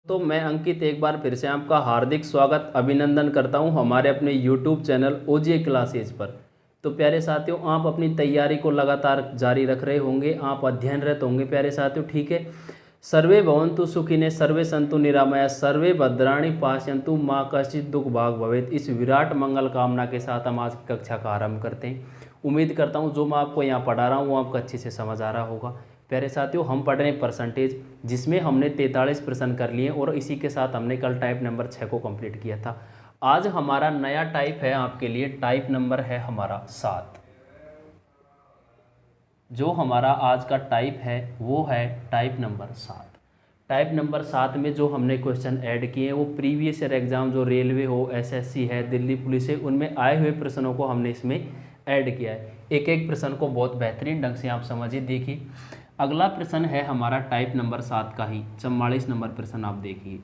तो मैं अंकित एक बार फिर से आपका हार्दिक स्वागत अभिनंदन करता हूं हमारे अपने YouTube चैनल ओजे क्लासेज पर। तो प्यारे साथियों, आप अपनी तैयारी को लगातार जारी रख रहे होंगे, आप अध्ययनरत होंगे प्यारे साथियों, ठीक है। सर्वे भवन्तु सुखिने, सर्वे सन्तु निरामया, सर्वे भद्राणि पश्यन्तु माँ कश्चित् दुख भाग भवेत्। इस विराट मंगल कामना के साथ हम आज की कक्षा का आरंभ करते हैं। उम्मीद करता हूँ जो मैं आपको यहाँ पढ़ा रहा हूँ वो आपको अच्छे से समझ आ रहा होगा। प्यारे साथियों, हम पढ़ रहे हैं परसेंटेज, जिसमें हमने 43 प्रश्न कर लिए और इसी के साथ हमने कल टाइप नंबर 6 को कंप्लीट किया था। आज हमारा नया टाइप है आपके लिए, टाइप नंबर है हमारा 7। जो हमारा आज का टाइप है वो है टाइप नंबर 7। टाइप नंबर 7 में जो हमने क्वेश्चन ऐड किए हैं वो प्रीवियस ईयर एग्जाम जो रेलवे हो, एसएससी है, दिल्ली पुलिस है, उनमें आए हुए प्रश्नों को हमने इसमें ऐड किया है। एक एक प्रश्न को बहुत बेहतरीन ढंग से आप समझिए। देखिए, अगला प्रश्न है हमारा टाइप नंबर 7 का ही 44 नंबर प्रश्न। आप देखिए,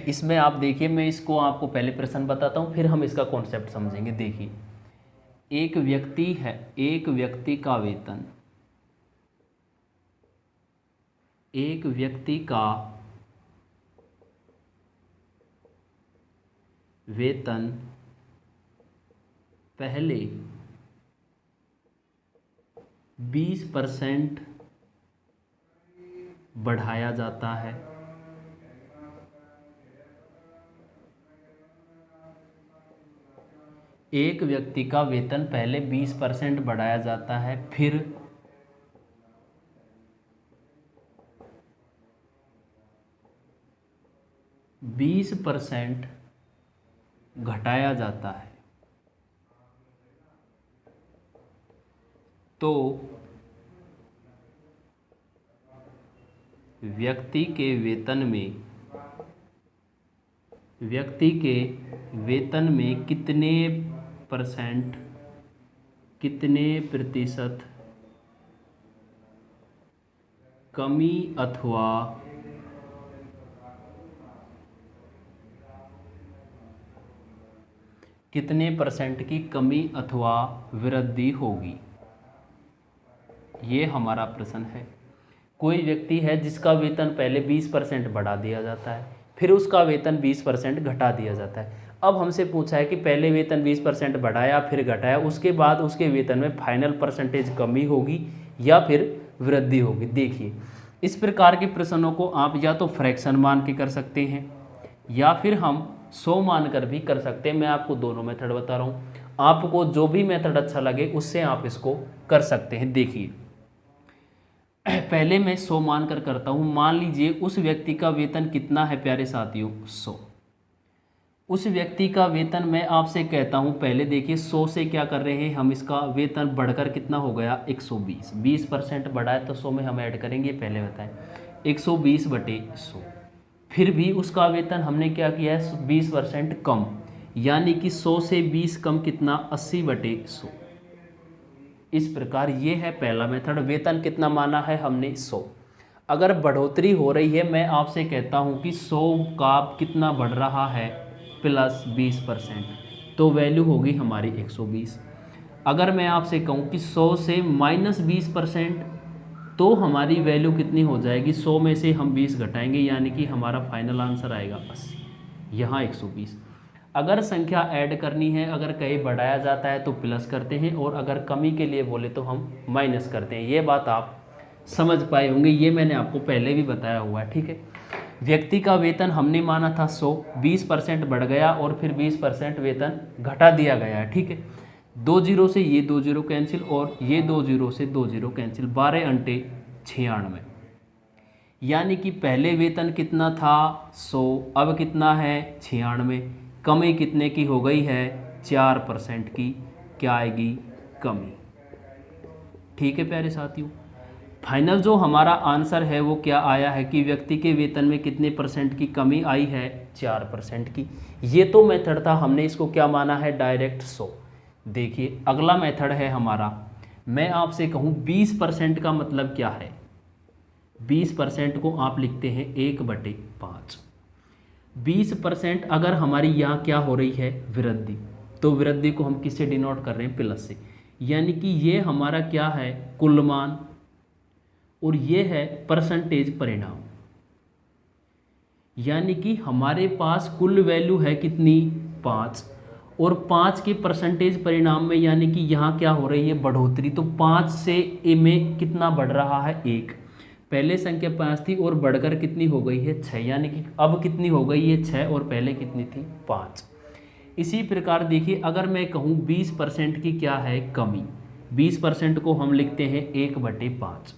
इसमें आप देखिए, मैं इसको आपको पहले प्रश्न बताता हूँ, फिर हम इसका कॉन्सेप्ट समझेंगे। देखिए, एक व्यक्ति है, एक व्यक्ति का वेतन, एक व्यक्ति का वेतन पहले 20% बढ़ाया जाता है, एक व्यक्ति का वेतन पहले 20% बढ़ाया जाता है, फिर 20% घटाया जाता है, तो व्यक्ति के वेतन में कितने प्रतिशत कमी अथवा कितने परसेंट की कमी अथवा वृद्धि होगी। ये हमारा प्रश्न है। कोई व्यक्ति है जिसका वेतन पहले 20% बढ़ा दिया जाता है, फिर उसका वेतन 20% घटा दिया जाता है। अब हमसे पूछा है कि पहले वेतन 20% बढ़ाया फिर घटाया, उसके बाद उसके वेतन में फाइनल परसेंटेज कमी होगी या फिर वृद्धि होगी। देखिए, इस प्रकार के प्रश्नों को आप या तो फ्रैक्शन मान के कर सकते हैं या फिर हम 100 मानकर भी कर सकते हैं। मैं आपको दोनों मेथड बता रहा हूँ, आपको जो भी मेथड अच्छा लगे उससे आप इसको कर सकते हैं। देखिए, पहले मैं 100 मानकर करता हूँ। मान लीजिए उस व्यक्ति का वेतन कितना है प्यारे साथियों, 100। उस व्यक्ति का वेतन मैं आपसे कहता हूँ, पहले देखिए 100 से क्या कर रहे हैं हम, इसका वेतन बढ़कर कितना हो गया 120। 20% बढ़ा है तो 100 में हम ऐड करेंगे, पहले बताएं 120/100। फिर भी उसका वेतन हमने क्या किया है 20% कम, यानी कि 100 से 20 कम कितना 80/100। इस प्रकार ये है पहला मेथड। वेतन कितना माना है हमने 100। अगर बढ़ोतरी हो रही है, मैं आपसे कहता हूँ कि 100 का कितना बढ़ रहा है प्लस 20%, तो वैल्यू होगी हमारी 120। अगर मैं आपसे कहूँ कि 100 से माइनस 20%, तो हमारी वैल्यू कितनी हो जाएगी, 100 में से हम 20 घटाएंगे, यानी कि हमारा फाइनल आंसर आएगा 80, यहाँ 120। अगर संख्या ऐड करनी है, अगर कहीं बढ़ाया जाता है तो प्लस करते हैं और अगर कमी के लिए बोले तो हम माइनस करते हैं। ये बात आप समझ पाए होंगे, ये मैंने आपको पहले भी बताया हुआ है, ठीक है। व्यक्ति का वेतन हमने माना था 100, 20% बढ़ गया और फिर 20% वेतन घटा दिया गया है, ठीक है। 2 जीरो से ये 2 जीरो कैंसिल और ये 2 जीरो से 2 जीरो कैंसिल, 12 अंटे 96, यानी कि पहले वेतन कितना था 100, अब कितना है 96। कमी कितने की हो गई है 4% की, क्या आएगी कमी, ठीक है प्यारे साथियों। फाइनल जो हमारा आंसर है वो क्या आया है कि व्यक्ति के वेतन में कितने परसेंट की कमी आई है 4% की। ये तो मेथड था, हमने इसको क्या माना है डायरेक्ट 100। देखिए, अगला मेथड है हमारा, मैं आपसे कहूँ 20% का मतलब क्या है। 20% को आप लिखते हैं 1/5। 20% अगर हमारी यहाँ क्या हो रही है वृद्धि, तो वृद्धि को हम किससे डिनोट कर रहे हैं प्लस से, यानी कि ये हमारा क्या है कुल मान और ये है परसेंटेज परिणाम। यानी कि हमारे पास कुल वैल्यू है कितनी 5, और 5 के परसेंटेज परिणाम में यानी कि यहाँ क्या हो रही है बढ़ोतरी, तो 5 से ए में कितना बढ़ रहा है 1। पहले संख्या 5 थी और बढ़कर कितनी हो गई है 6, यानी कि अब कितनी हो गई है 6 और पहले कितनी थी 5। इसी प्रकार देखिए अगर मैं कहूँ 20% की क्या है कमी, 20% को हम लिखते हैं 1/5,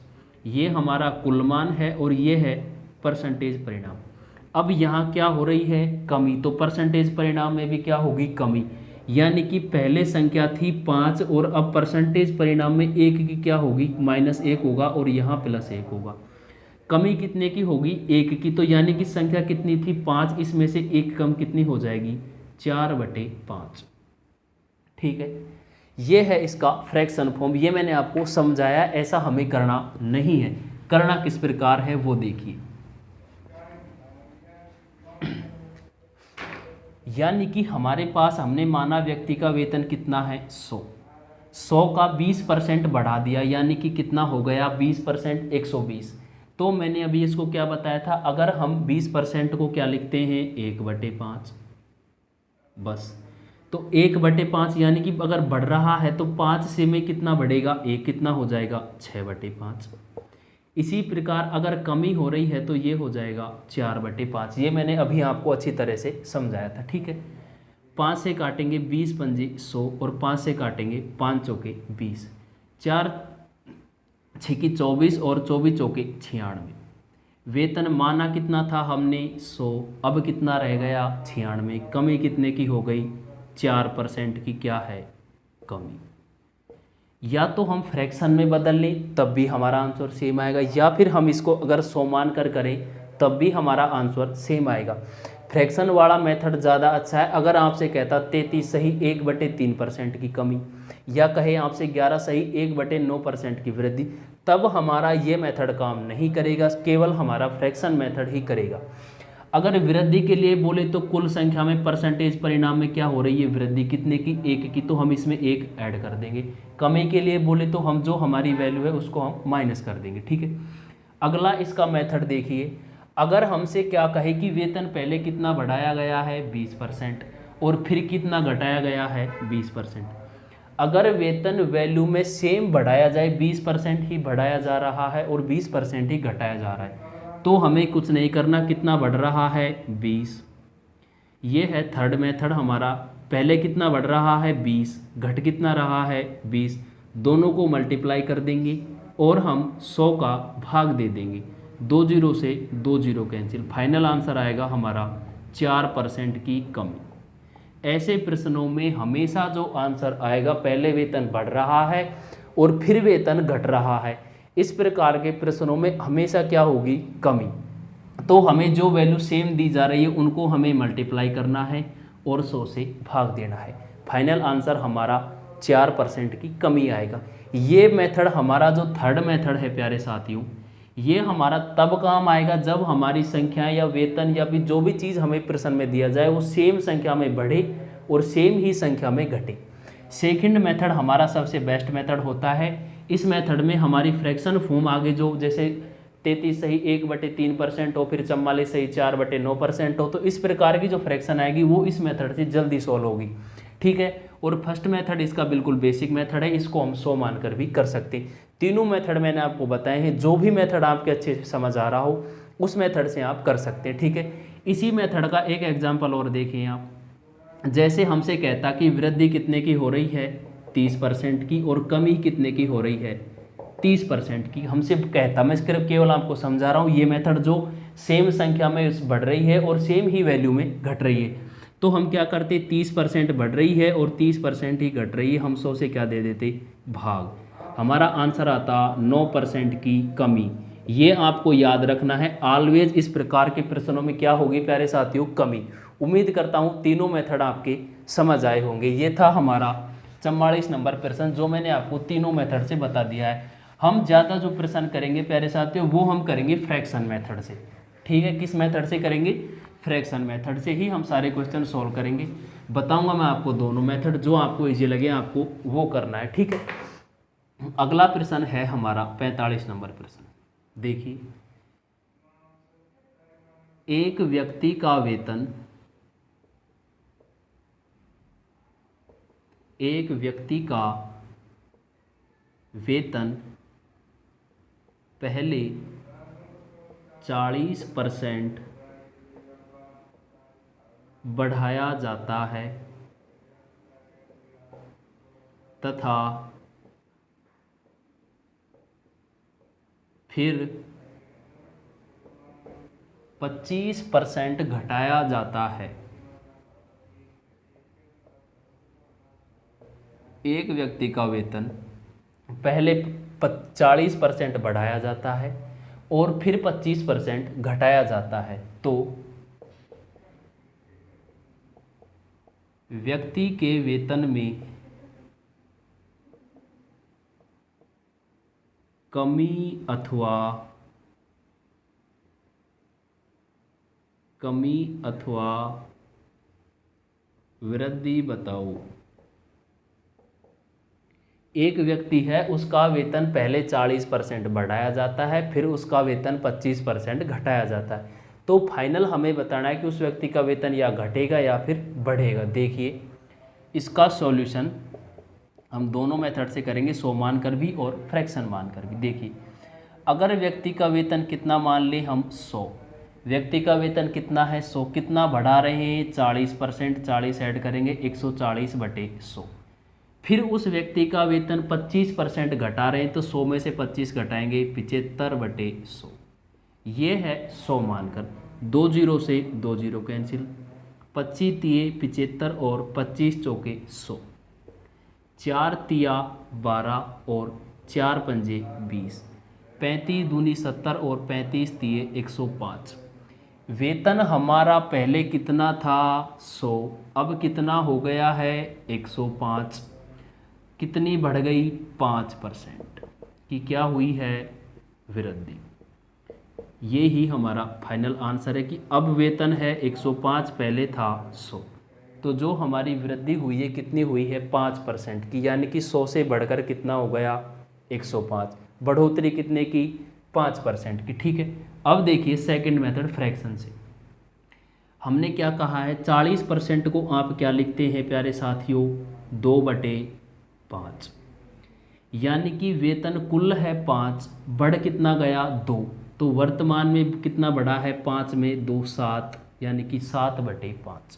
ये हमारा कुल मान है और ये है परसेंटेज परिणाम। अब यहाँ क्या हो रही है कमी, तो परसेंटेज परिणाम में भी क्या होगी कमी, यानी कि पहले संख्या थी 5 और अब परसेंटेज परिणाम में 1 की क्या होगी -1 होगा और यहाँ +1 होगा। कमी कितने की होगी 1 की, तो यानी कि संख्या कितनी थी 5, इसमें से 1 कम कितनी हो जाएगी 4/5। ठीक है, ये है इसका फ्रैक्शन फॉर्म। ये मैंने आपको समझाया, ऐसा हमें करना नहीं है। करना किस प्रकार है वो देखिए। यानी कि हमारे पास हमने माना व्यक्ति का वेतन कितना है 100 का 20% बढ़ा दिया, यानी कि कितना हो गया 20% 120। तो मैंने अभी इसको क्या बताया था, अगर हम 20% को क्या लिखते हैं 1/5 बस। तो 1/5 यानी कि अगर बढ़ रहा है तो 5 से में कितना बढ़ेगा 1, कितना हो जाएगा 6/5। इसी प्रकार अगर कमी हो रही है तो ये हो जाएगा 4/5। ये मैंने अभी आपको अच्छी तरह से समझाया था। ठीक है, 5 से काटेंगे 20 पंजे 100 और 5 से काटेंगे 5 चौके 20, 4 छक्के 24 और 24 चौके 96। वेतन माना कितना था हमने 100, अब कितना रह गया 96। कमी कितने की हो गई 4% की क्या है कमी। या तो हम फ्रैक्शन में बदल लें तब भी हमारा आंसर सेम आएगा, या फिर हम इसको अगर 100 मान कर करें तब भी हमारा आंसर सेम आएगा। फ्रैक्शन वाला मेथड ज़्यादा अच्छा है। अगर आपसे कहता 33 सही 1/3% की कमी, या कहे आपसे 11 सही 1/9% की वृद्धि, तब हमारा ये मेथड काम नहीं करेगा, केवल हमारा फ्रैक्शन मेथड ही करेगा। अगर वृद्धि के लिए बोले तो कुल संख्या में परसेंटेज परिणाम में क्या हो रही है वृद्धि, कितने की 1 की, तो हम इसमें 1 ऐड कर देंगे। कमी के लिए बोले तो हम जो हमारी वैल्यू है उसको हम माइनस कर देंगे। ठीक है, अगला इसका मेथड देखिए। अगर हमसे क्या कहे कि वेतन पहले कितना बढ़ाया गया है 20% और फिर कितना घटाया गया है 20%। अगर वेतन वैल्यू में सेम बढ़ाया जाए, 20% ही बढ़ाया जा रहा है और 20% ही घटाया जा रहा है, तो हमें कुछ नहीं करना। कितना बढ़ रहा है 20, ये है थर्ड मेथड हमारा। पहले कितना बढ़ रहा है 20, घट कितना रहा है 20, दोनों को मल्टीप्लाई कर देंगे और हम 100 का भाग दे देंगे। 2 जीरो से 2 जीरो कैंसिल, फाइनल आंसर आएगा हमारा 4% की कमी। ऐसे प्रश्नों में हमेशा जो आंसर आएगा पहले वेतन बढ़ रहा है और फिर वेतन घट रहा है, इस प्रकार के प्रश्नों में हमेशा क्या होगी कमी। तो हमें जो वैल्यू सेम दी जा रही है उनको हमें मल्टीप्लाई करना है और 100 से भाग देना है। फाइनल आंसर हमारा 4% की कमी आएगा। ये मेथड हमारा जो थर्ड मेथड है प्यारे साथियों, ये हमारा तब काम आएगा जब हमारी संख्या या वेतन या भी जो भी चीज़ हमें प्रश्न में दिया जाए वो सेम संख्या में बढ़े और सेम ही संख्या में घटे। सेकंड मेथड हमारा सबसे बेस्ट मेथड होता है। इस मेथड में हमारी फ्रैक्शन फॉर्म आगे जो जैसे 33 सही 1/3% हो, फिर 44 सही 4/9% हो, तो इस प्रकार की जो फ्रैक्शन आएगी वो इस मेथड से जल्दी सॉल्व होगी। ठीक है, और फर्स्ट मेथड इसका बिल्कुल बेसिक मेथड है, इसको हम 100 मानकर भी कर सकते हैं। तीनों मेथड मैंने आपको बताए हैं, जो भी मेथड आपके अच्छे से समझ आ रहा हो उस मेथड से आप कर सकते हैं। ठीक है, इसी मेथड का एक एग्जाम्पल और देखिए आप। जैसे हमसे कहता कि वृद्धि कितने की हो रही है 30% की और कमी कितने की हो रही है 30% की, हमसे कहता, मैं सिर्फ केवल आपको समझा रहा हूँ, ये मेथड जो सेम संख्या में बढ़ रही है और सेम ही वैल्यू में घट रही है, तो हम क्या करते 30% बढ़ रही है और 30% ही घट रही है, हम 100 से क्या दे देते भाग, हमारा आंसर आता 9% की कमी। ये आपको याद रखना है, ऑलवेज इस प्रकार के प्रश्नों में क्या होगी प्यारे साथियों कमी। उम्मीद करता हूँ तीनों मेथड आपके समझ आए होंगे। ये था हमारा 44 नंबर प्रश्न जो मैंने आपको तीनों मेथड से बता दिया है। हम ज़्यादा जो प्रश्न करेंगे प्यारे साथियों वो हम करेंगे फ्रैक्शन मेथड से। ठीक है, किस मेथड से करेंगे, फ्रैक्शन मेथड से ही हम सारे क्वेश्चन सॉल्व करेंगे। बताऊंगा मैं आपको दोनों मेथड, जो आपको इजी लगे आपको वो करना है। ठीक है, अगला प्रश्न है हमारा 45 नंबर प्रश्न। देखिए एक व्यक्ति का वेतन पहले 40% बढ़ाया जाता है तथा फिर 25% घटाया जाता है। एक व्यक्ति का वेतन पहले 40% बढ़ाया जाता है और फिर 25% घटाया जाता है, तो व्यक्ति के वेतन में कमी अथवा वृद्धि बताओ। एक व्यक्ति है, उसका वेतन पहले 40% बढ़ाया जाता है, फिर उसका वेतन 25% घटाया जाता है, तो फाइनल हमें बताना है कि उस व्यक्ति का वेतन या घटेगा या फिर बढ़ेगा। देखिए इसका सॉल्यूशन हम दोनों मेथड से करेंगे, सो मानकर भी और फ्रैक्शन मानकर भी। देखिए अगर व्यक्ति का वेतन कितना मान लें हम 100, व्यक्ति का वेतन कितना है 100, कितना बढ़ा रहे हैं 40%, 40 ऐड करेंगे 140/100, फिर उस व्यक्ति का वेतन 25% घटा रहे हैं तो 100 में से 25 घटाएंगे 75/100, ये है 100 मानकर। 2 0 से 2 0 कैंसिल, 25 तिये 75 और 25 चौके 100, 4 तिया 12 और 4 पंजे 20, 35 दूनी 70 और 35 तिये 105। वेतन हमारा पहले कितना था 100, अब कितना हो गया है 105, कितनी बढ़ गई 5% की क्या हुई है वृद्धि। ये ही हमारा फाइनल आंसर है कि अब वेतन है 105, पहले था 100, तो जो हमारी वृद्धि हुई है कितनी हुई है 5% की, यानी कि 100 से बढ़कर कितना हो गया 105, बढ़ोतरी कितने की 5% की। ठीक है, अब देखिए सेकंड मेथड फ्रैक्शन से। हमने क्या कहा है 40% को आप क्या लिखते हैं प्यारे साथियों 2/5, यानी कि वेतन कुल है 5, बढ़ कितना गया 2, तो वर्तमान में कितना बढ़ा है 5 में 2 7, यानी कि 7/5।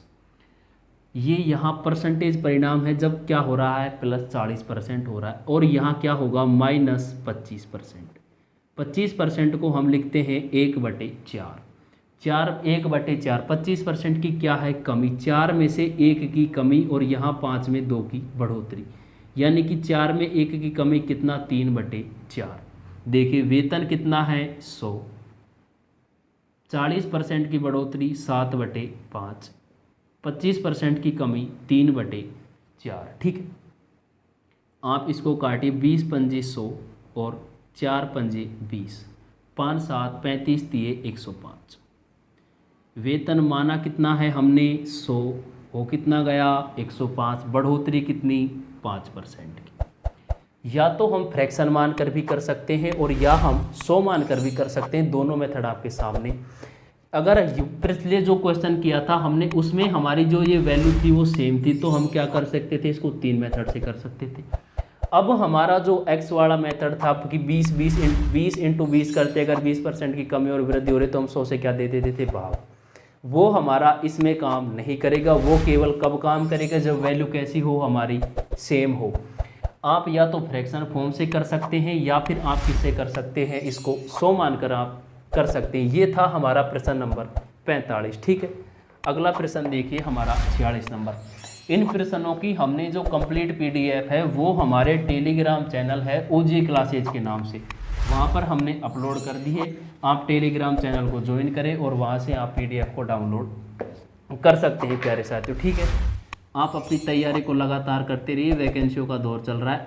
ये यहाँ परसेंटेज परिणाम है, जब क्या हो रहा है प्लस 40% हो रहा है, और यहाँ क्या होगा माइनस 25%। 25% को हम लिखते हैं 1/4, 1/4, 25% की क्या है कमी, 4 में से 1 की कमी और यहाँ 5 में 2 की बढ़ोतरी, यानी कि 4 में 1 की कमी कितना 3/4। देखिए वेतन कितना है 100, 40% की बढ़ोतरी 7/5, 25% की कमी 3/4। ठीक है, आप इसको काटिए 20 पंजे 100 और 4 पंजे 20, 5 7 35 तिये 105। वेतन माना कितना है हमने 100, हो कितना गया 105, बढ़ोतरी कितनी 5% की। या तो हम फ्रैक्शन मानकर भी कर सकते हैं और या हम 100 मानकर भी कर सकते हैं, दोनों मेथड आपके सामने। अगर पिछले जो क्वेश्चन किया था हमने उसमें हमारी जो ये वैल्यू थी वो सेम थी, तो हम क्या कर सकते थे, इसको 3 मेथड से कर सकते थे। अब हमारा जो x वाला मेथड था कि 20 इंटू 20 करते, अगर 20% की कमी और वृद्धि हो रही तो हम 100 से क्या दे देते थे भाग, वो हमारा इसमें काम नहीं करेगा। वो केवल कब काम करेगा, जब वैल्यू कैसी हो हमारी सेम हो। आप या तो फ्रैक्शन फॉर्म से कर सकते हैं या फिर आप किससे कर सकते हैं, इसको 100 मानकर आप कर सकते हैं। ये था हमारा प्रश्न नंबर 45। ठीक है, अगला प्रश्न देखिए हमारा 46 नंबर। इन प्रश्नों की हमने जो कंप्लीट पीडीएफ है वो हमारे टेलीग्राम चैनल है OJ क्लासेज के नाम से, वहाँ पर हमने अपलोड कर दी है। आप टेलीग्राम चैनल को ज्वाइन करें और वहाँ से आप पीडीएफ को डाउनलोड कर सकते हैं प्यारे साथियों। ठीक है, आप अपनी तैयारी को लगातार करते रहिए, वैकेंसियों का दौर चल रहा है।